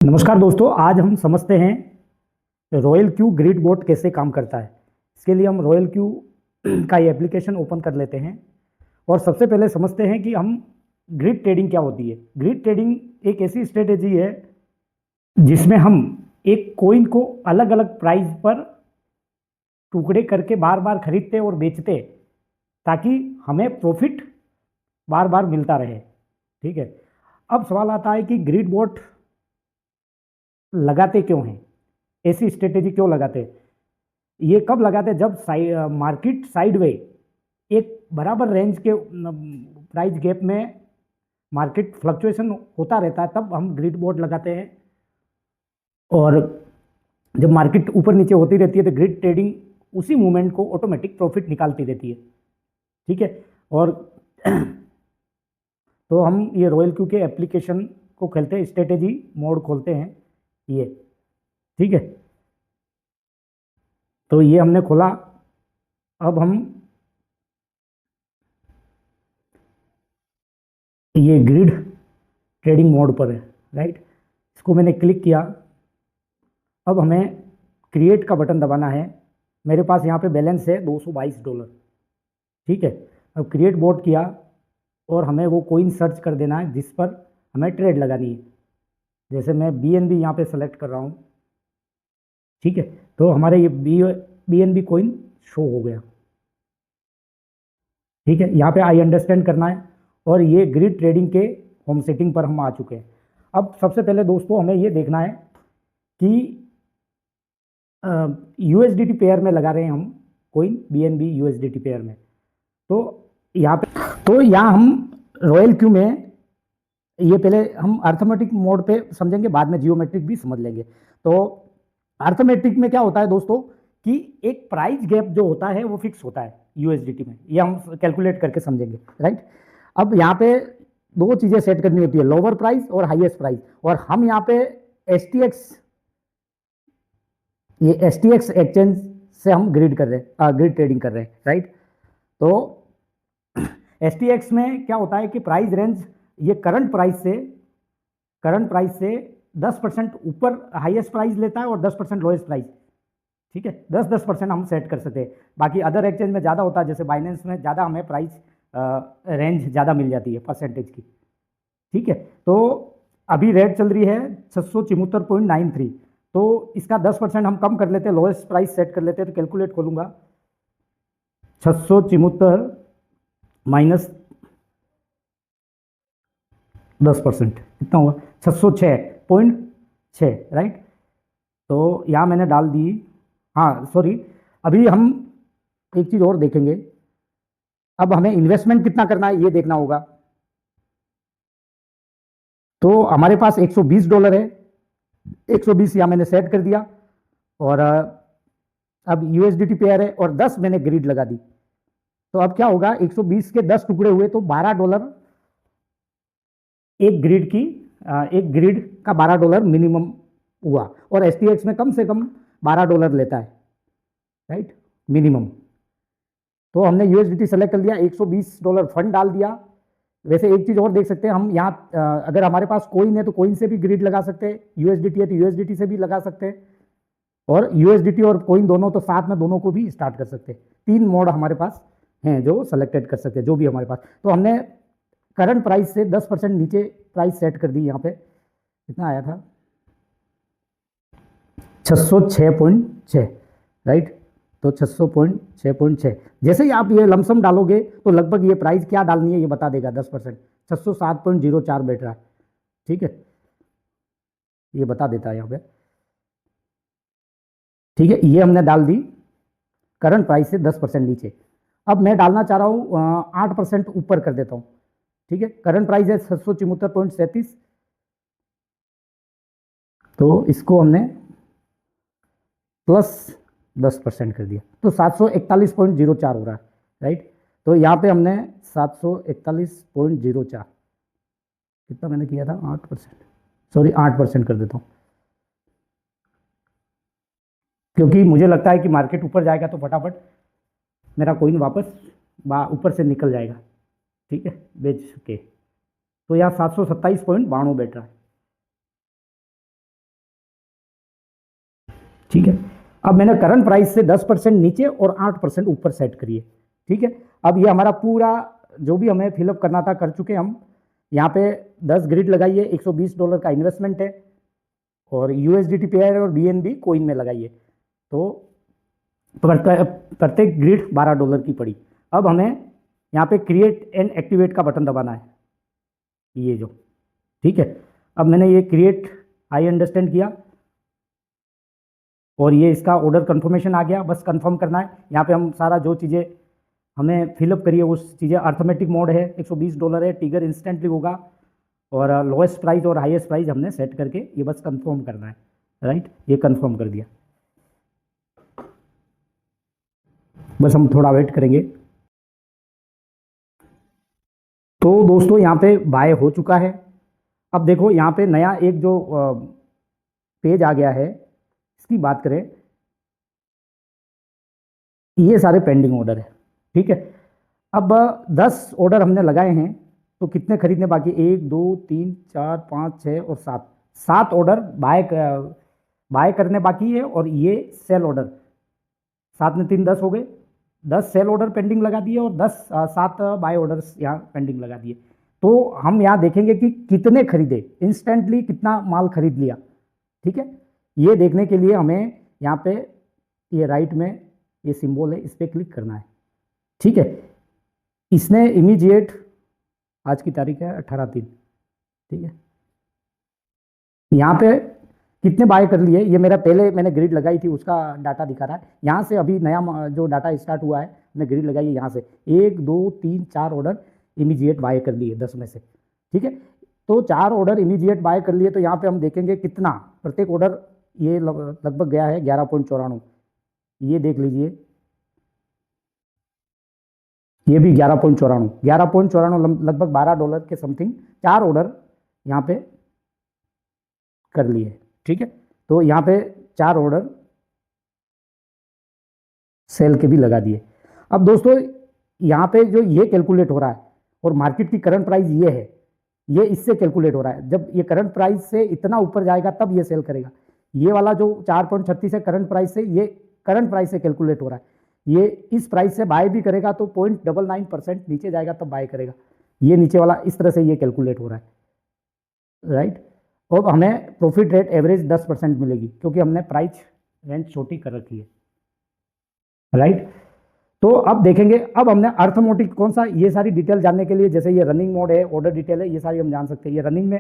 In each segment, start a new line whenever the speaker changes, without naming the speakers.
नमस्कार दोस्तों, आज हम समझते हैं रॉयल क्यू ग्रिड बोट कैसे काम करता है। इसके लिए हम रॉयल क्यू का ये एप्लीकेशन ओपन कर लेते हैं और सबसे पहले समझते हैं कि हम ग्रिड ट्रेडिंग क्या होती है। ग्रिड ट्रेडिंग एक ऐसी स्ट्रेटेजी है जिसमें हम एक कोइन को अलग अलग प्राइस पर टुकड़े करके बार बार खरीदते और बेचते ताकि हमें प्रॉफिट बार बार मिलता रहे। ठीक है, अब सवाल आता है कि ग्रिड बोट लगाते क्यों हैं, ऐसी स्ट्रेटेजी क्यों लगाते हैं। ये कब लगाते हैं जब मार्केट साइडवे एक बराबर रेंज के प्राइस गैप में मार्केट फ्लक्चुएशन होता रहता है, तब हम ग्रिड बोर्ड लगाते हैं। और जब मार्केट ऊपर नीचे होती रहती है तो ग्रिड ट्रेडिंग उसी मूवमेंट को ऑटोमेटिक प्रॉफिट निकालती रहती है। ठीक है, और तो हम ये रॉयल क्यू के एप्लीकेशन को खेलते हैं, स्ट्रेटेजी मोड खोलते हैं ये। ठीक है, तो ये हमने खोला। अब हम ये ग्रिड ट्रेडिंग मोड पर है, राइट। इसको मैंने क्लिक किया। अब हमें क्रिएट का बटन दबाना है। मेरे पास यहाँ पे बैलेंस है $222। ठीक है, अब क्रिएट बोट किया और हमें वो कोइन सर्च कर देना है जिस पर हमें ट्रेड लगानी है। जैसे मैं BNB यहाँ पे सेलेक्ट कर रहा हूँ। ठीक है, तो हमारे ये BNB कोइन शो हो गया। ठीक है, यहाँ पे आई अंडरस्टैंड करना है और ये ग्रिड ट्रेडिंग के होम सेटिंग पर हम आ चुके हैं। अब सबसे पहले दोस्तों हमें ये देखना है कि USDT पेयर में लगा रहे हैं हम कोइन, BNB USDT पेयर में। तो यहाँ हम रॉयल क्यू में ये पहले हम अर्थमेटिक मोड पे समझेंगे, बाद में जियोमेट्रिक भी समझ लेंगे। तो अर्थमेटिक में क्या होता है दोस्तों कि एक प्राइस गैप जो होता है वो फिक्स होता है USDT में, ये हम कैलकुलेट करके समझेंगे, राइट। अब यहाँ पे दो चीजें सेट करनी होती है, लोअर प्राइस और हाईएस्ट प्राइस। और हम यहाँ पे STX एक्सचेंज से हम ग्रिड ट्रेडिंग कर रहे हैं, राइट। तो STX में क्या होता है कि प्राइस रेंज ये करंट प्राइस से 10% ऊपर हाईएस्ट प्राइस लेता है और 10% लोएस्ट प्राइस। ठीक है, 10% हम सेट कर सकते हैं। बाकी अदर एक्सचेंज में ज़्यादा होता है, जैसे बाइनेंस में ज़्यादा हमें प्राइस रेंज ज़्यादा मिल जाती है परसेंटेज की। ठीक है, तो अभी रेट चल रही है 674.93। तो इसका 10% हम कम कर लेते हैं, लोएस्ट प्राइस सेट कर लेते हैं। तो कैलकुलेट खोलूंगा, 674 माइनस 10% कितना हुआ, 606.6, राइट। तो यहाँ मैंने डाल दी, हाँ सॉरी। अभी हम एक चीज़ और देखेंगे, अब हमें इन्वेस्टमेंट कितना करना है ये देखना होगा। तो हमारे पास $120 है, 120 यहाँ मैंने सेट कर दिया। और अब USDT पेयर है और 10 मैंने ग्रिड लगा दी। तो अब क्या होगा, 120 के 10 टुकड़े हुए तो $12 एक ग्रिड का $12 मिनिमम हुआ। और STX में कम से कम $12 लेता है, राइट, मिनिमम। तो हमने USDT सेलेक्ट कर लिया, $120 फंड डाल दिया। वैसे एक चीज और देख सकते हैं हम यहाँ, अगर हमारे पास कोइन है तो कोइन से भी ग्रिड लगा सकते हैं, USDT है तो USDT से भी लगा सकते हैं, और USDT और कोइन दोनों तो साथ में दोनों को भी स्टार्ट कर सकते हैं। 3 मोड हमारे पास हैं जो सेलेक्टेड कर सकते हैं, जो भी हमारे पास। तो हमने करंट प्राइस से 10% नीचे प्राइस सेट कर दी। यहाँ पे कितना आया था, 606.6, राइट। तो 606.6, जैसे ही आप ये लमसम डालोगे तो लगभग ये प्राइस क्या डालनी है ये बता देगा। 10% 607.04 बैठ रहा है। ठीक है, ये बता देता है यहाँ पे। ठीक है, ये हमने डाल दी करंट प्राइस से 10% नीचे। अब मैं डालना चाह रहा हूँ 8% ऊपर कर देता हूँ। ठीक है, करंट प्राइस है 674.37, तो इसको हमने प्लस 10% कर दिया तो 741.04 हो रहा है, राइट। तो यहाँ पे हमने 741.04, कितना मैंने किया था, 8%, सॉरी 8% कर देता हूँ, क्योंकि मुझे लगता है कि मार्केट ऊपर जाएगा तो फटाफट मेरा कोइन वापस ऊपर से निकल जाएगा। ठीक है, बेच के। तो यहाँ 727.92 बैठ रहा है। ठीक है। अब मैंने करंट प्राइस से 10% नीचे और 8% ऊपर सेट करिए। ठीक है। अब ये हमारा पूरा जो भी हमें फिलअप करना था कर चुके हम। यहाँ पे 10 ग्रिड लगाइए, $120 का इन्वेस्टमेंट है और USDT पेयर और BNB कोइन में लगाइए। तो प्रत्येक ग्रिड $12 की पड़ी। अब हमें यहाँ पे क्रिएट एंड एक्टिवेट का बटन दबाना है, ये जो, ठीक है। अब मैंने ये क्रिएट आई अंडरस्टैंड किया और ये इसका ऑर्डर कंफर्मेशन आ गया, बस कंफर्म करना है। यहाँ पे हम सारा जो चीज़ें हमें फिलअप करिए उस चीज़ें, अर्थमेटिक मोड है, $120 है, टिगर इंस्टेंटली होगा और लोएस्ट प्राइस और हाईएस्ट प्राइस हमने सेट करके ये बस कंफर्म करना है, राइट। ये कंफर्म कर दिया, बस हम थोड़ा वेट करेंगे। तो दोस्तों यहाँ पे बाय हो चुका है। अब देखो यहाँ पे नया एक जो पेज आ गया है, इसकी बात करें, ये सारे पेंडिंग ऑर्डर है, ठीक है। अब 10 ऑर्डर हमने लगाए हैं, तो कितने खरीदने बाकी? 1 2 3 4 5 6 और 7 ऑर्डर बाय करने बाकी है और ये सेल ऑर्डर, 7 में 3 10 हो गए। 10 सेल ऑर्डर पेंडिंग लगा दिए और 7 बाय ऑर्डर्स यहाँ पेंडिंग लगा दिए। तो हम यहाँ देखेंगे कि कितने खरीदे, इंस्टेंटली कितना माल खरीद लिया, ठीक है। ये देखने के लिए हमें यहाँ पे ये राइट में ये सिंबल है, इस पर क्लिक करना है, ठीक है। इसने इमीडिएट, आज की तारीख है 18/3, ठीक है। यहाँ पे कितने बाय कर लिए, ये मेरा पहले मैंने ग्रिड लगाई थी उसका डाटा दिखा रहा है। यहाँ से अभी नया जो डाटा स्टार्ट हुआ है, मैंने ग्रिड लगाई है, यहाँ से 1 2 3 4 ऑर्डर इमीडिएट बाय कर लिए 10 में से, ठीक है। तो 4 ऑर्डर इमीडिएट बाय कर लिए, तो यहाँ पे हम देखेंगे कितना प्रत्येक ऑर्डर ये लगभग गया है 11.94, ये देख लीजिए, ये भी 11.94 लगभग $12 के समथिंग 4 ऑर्डर यहाँ पे कर लिए, ठीक है। तो यहाँ पे 4 ऑर्डर सेल के भी लगा दिए। अब दोस्तों यहाँ पे जो ये कैलकुलेट हो रहा है और मार्केट की करंट प्राइस ये है, ये इससे कैलकुलेट हो रहा है। जब ये करंट प्राइस से इतना ऊपर जाएगा तब ये सेल करेगा। ये वाला जो 4.36 है करंट प्राइस से, ये करंट प्राइस से कैलकुलेट हो रहा है। ये इस प्राइस से बाय भी करेगा तो 0.99% नीचे जाएगा तब बाय करेगा। ये नीचे वाला इस तरह से ये कैलकुलेट हो रहा है, राइट। और हमें प्रॉफिट रेट एवरेज 10% मिलेगी क्योंकि हमने प्राइस रेंज छोटी कर रखी है, राइट। तो अब देखेंगे, अब हमने अर्थमेटिक कौन सा, ये सारी डिटेल जानने के लिए, जैसे ये रनिंग मोड है, ऑर्डर डिटेल है, ये सारी हम जान सकते हैं। ये रनिंग में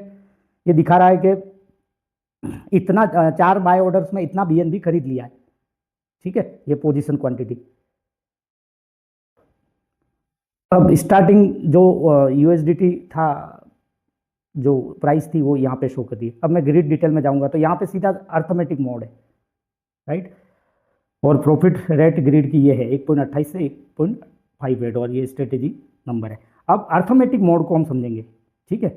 ये दिखा रहा है कि इतना 4 बाय ऑर्डर्स में इतना BNB खरीद लिया है, ठीक है। ये पोजीशन क्वांटिटी। अब स्टार्टिंग जो USDT था, जो प्राइस थी वो यहाँ पे शो कर दी। अब मैं ग्रिड डिटेल में जाऊंगा तो यहाँ पे सीधा अर्थमेटिक मोड है, राइट। और प्रॉफिट रेट ग्रिड की ये है 1.28 से 1.58 और ये स्ट्रेटेजी नंबर है। अब अर्थमेटिक मोड को हम समझेंगे, ठीक है।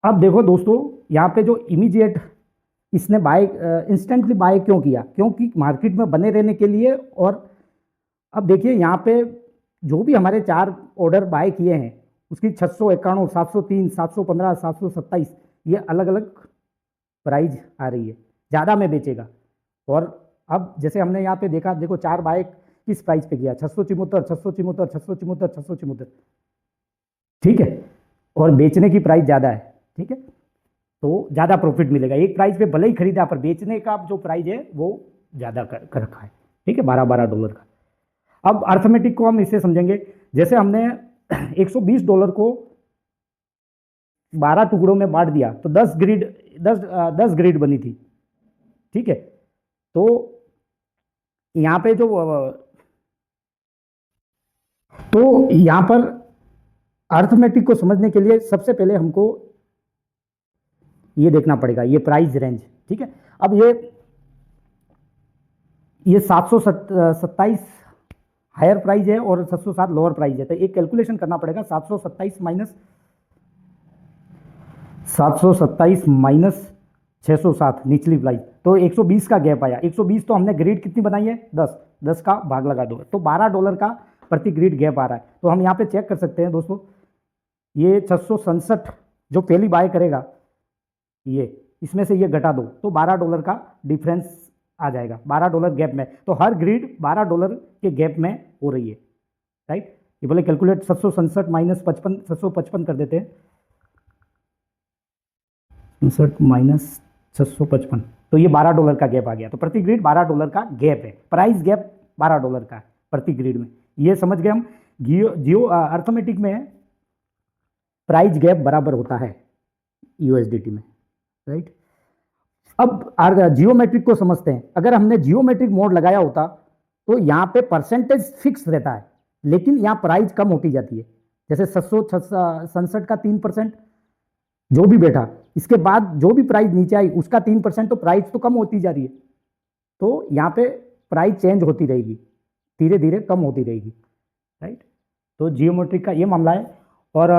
अब देखो दोस्तों यहाँ पे जो इमीडिएट इसने बाय, इंस्टेंटली बाय क्यों किया? क्योंकि मार्केट में बने रहने के लिए। और अब देखिए यहाँ पे जो भी हमारे 4 ऑर्डर बाय किए हैं उसकी 691, 703, 715, 727 ये अलग अलग प्राइस आ रही है, ज़्यादा में बेचेगा। और अब जैसे हमने यहाँ पे देखा, देखो 4 बाय किस प्राइस पे किया, 674, 674, 674, 674, ठीक है। और बेचने की प्राइस ज़्यादा है, ठीक है। तो ज़्यादा प्रॉफिट मिलेगा। एक प्राइस पे भले ही खरीदा पर बेचने का जो प्राइस है वो ज़्यादा कर रखा है, ठीक है, $12 का। अब अर्थमेटिक को हम इससे समझेंगे, जैसे हमने $120 को 12 टुकड़ों में बांट दिया तो 10 ग्रिड बनी थी, ठीक है। तो यहाँ पे जो तो यहाँ पर अर्थमेटिक को समझने के लिए सबसे पहले हमको ये देखना पड़ेगा, ये प्राइस रेंज, ठीक है। अब ये 727 हायर प्राइस है और 707 लोअर प्राइस है, तो एक कैलकुलेशन करना पड़ेगा। 727 माइनस 607 निचली प्राइस, तो 120 का गैप आया। 120 तो हमने ग्रिड कितनी बनाई है? 10 का भाग लगा दो, तो $12 का प्रति ग्रिड गैप आ रहा है। तो हम यहाँ पे चेक कर सकते हैं दोस्तों, ये 667 जो पहली बाय करेगा, ये इसमें से ये घटा दो तो $12 का डिफरेंस आ जाएगा, $12 गैप में। तो हर ग्रिड $12 के गैप में हो रही है, राइट। ये बोले कैलकुलेट 767 माइनस 55, 755 कर देते हैं, 67 माइनस 655, तो ये $12 का गैप आ गया। तो प्रति ग्रिड $12 का गैप है, प्राइस गैप $12 का है प्रति ग्रिड में। ये समझ गए हम। जियो अर्थमेटिक में प्राइस गैप बराबर होता है यूएसडीटी में, राइट। अब जियोमेट्रिक को समझते हैं। अगर हमने जियोमेट्रिक मोड लगाया होता तो यहाँ पे परसेंटेज फिक्स रहता है, लेकिन यहाँ प्राइस कम होती जाती है। जैसे 767 का 3% जो भी बैठा, इसके बाद जो भी प्राइस नीचे आई उसका 3%, तो प्राइस तो कम होती जा रही है। तो यहाँ पे प्राइस चेंज होती रहेगी, धीरे धीरे कम होती रहेगी, राइट। तो जियोमेट्रिक का ये मामला है। और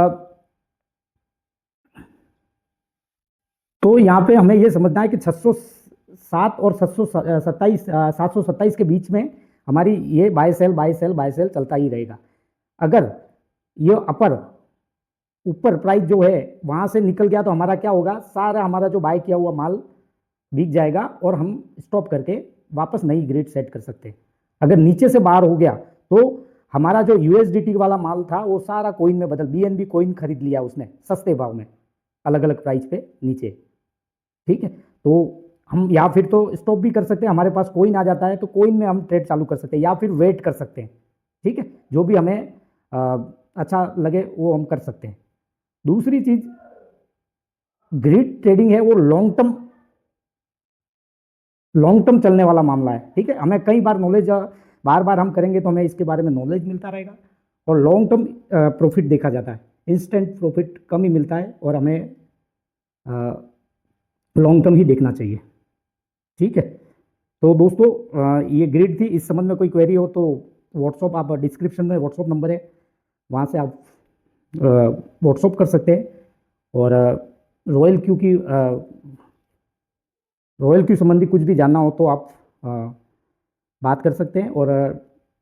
तो यहाँ पे हमें ये समझना है कि 607 और 727 के बीच में हमारी ये buy sell buy sell buy sell चलता ही रहेगा। अगर ये ऊपर प्राइस जो है वहां से निकल गया तो हमारा क्या होगा, सारा हमारा जो बाय किया हुआ माल बिक जाएगा और हम स्टॉप करके वापस नई ग्रिड सेट कर सकते हैं। अगर नीचे से बाहर हो गया तो हमारा जो यूएसडीटी वाला माल था वो सारा कोइन में बदल, बीएनबी कोइन खरीद लिया उसने सस्ते भाव में, अलग अलग प्राइस पे नीचे, ठीक है। तो हम या फिर तो स्टॉप भी कर सकते हैं, हमारे पास कोइन आ जाता है तो कोइन में हम ट्रेड चालू कर सकते हैं, या फिर वेट कर सकते हैं, ठीक है। जो भी हमें अच्छा लगे वो हम कर सकते हैं। दूसरी चीज, ग्रिड ट्रेडिंग है वो लॉन्ग टर्म चलने वाला मामला है, ठीक है। हमें कई बार नॉलेज, बार बार हम करेंगे तो हमें इसके बारे में नॉलेज मिलता रहेगा, और लॉन्ग टर्म प्रॉफिट देखा जाता है। इंस्टेंट प्रॉफिट कम ही मिलता है और हमें लॉन्ग टर्म ही देखना चाहिए, ठीक है। तो दोस्तों ये ग्रिड थी। इस संबंध में कोई क्वेरी हो तो व्हाट्सअप, आप डिस्क्रिप्शन में व्हाट्सअप नंबर है, वहाँ से आप व्हाट्सअप कर सकते हैं। और रॉयल क्यू संबंधी कुछ भी जानना हो तो आप बात कर सकते हैं, और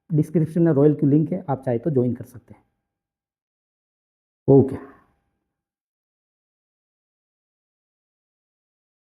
डिस्क्रिप्शन में रॉयल क्यू लिंक है, आप चाहे तो ज्वाइन कर सकते हैं। ओके।